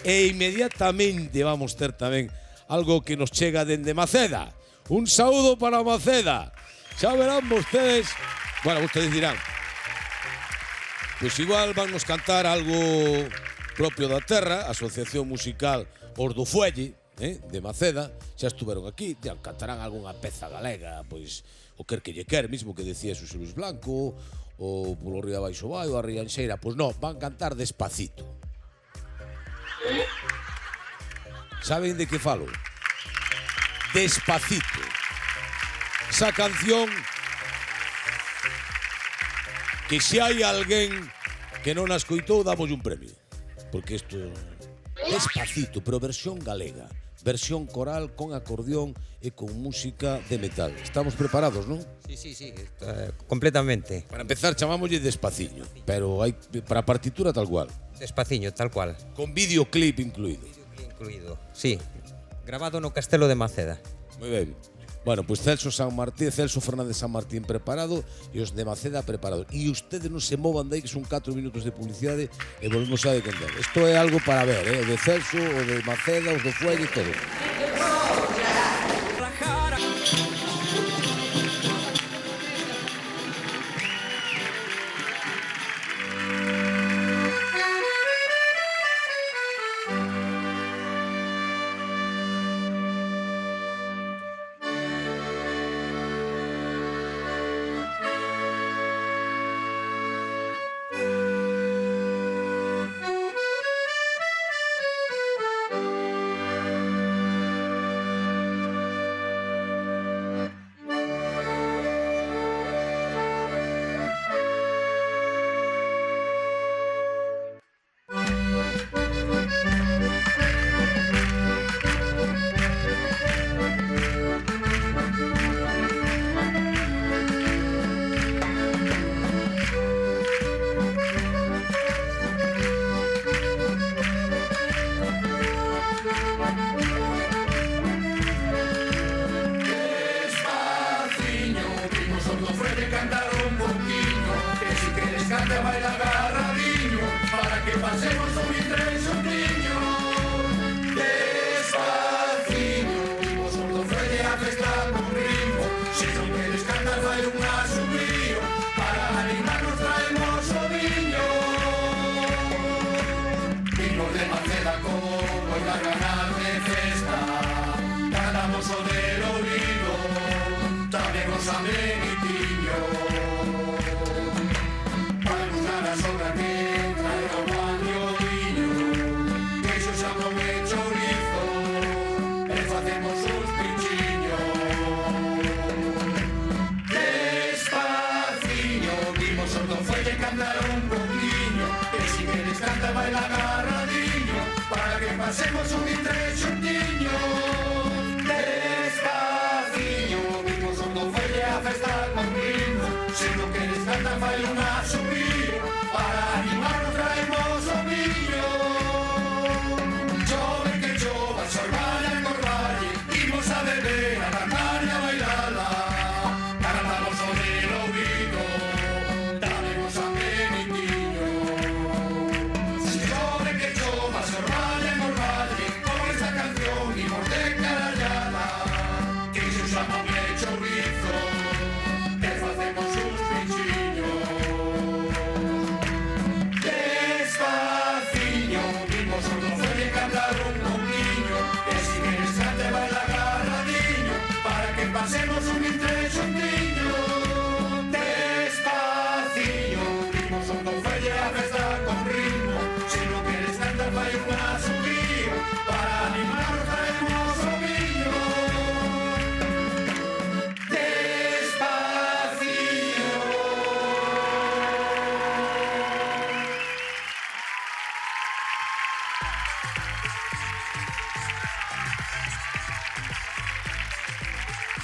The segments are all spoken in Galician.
E inmediatamente vamos ter tamén algo que nos chega dende Maceda. Un saúdo para Maceda. Xa verán vostedes. Bueno, vostedes dirán, pois igual van nos cantar algo propio da terra, a Asociación Musical Os do Fuelle, de Maceda, xa estuveron aquí, xa cantarán algunha peza galega, pois o quer que lle quer, mismo que decía Xosé Luis Blanco, ou polo río abaixo vai, ou a Rianxeira, pois non, van cantar Despacito. Saben de que falo? Despacito. Esa canción que se hai alguén que non a escoitou, damos un premio. Porque isto Despacito, pero versión galega. Versión coral con acordeón e con música de metal. Estamos preparados, non? Sí, completamente. Para empezar, chamámoslle Despaciño, pero hai para a partitura tal cual. Despaciño, tal cual. Con videoclip incluído. Incluído, sí. Grabado no Castelo de Maceda. Moi ben. Bueno, pois Celso Fernández San Martín preparado e os de Maceda preparados. E ustedes non se movan de aí, que son 4 minutos de publicidade e volvemos a de contar. Isto é algo para ver, o de Celso, o de Maceda, os do Fuelle e todo.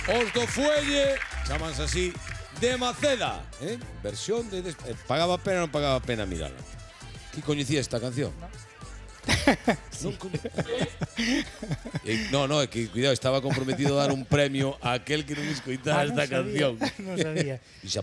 Os do Fuelle, chamanse así, de Maceda, versión de... Pagaba pena ou non pagaba pena mirala? Ti coñecía esta canción? Sí. No, é que, cuidado, estaba comprometido a dar un premio a aquel que non escoitara esta canción. Non sabía. E xa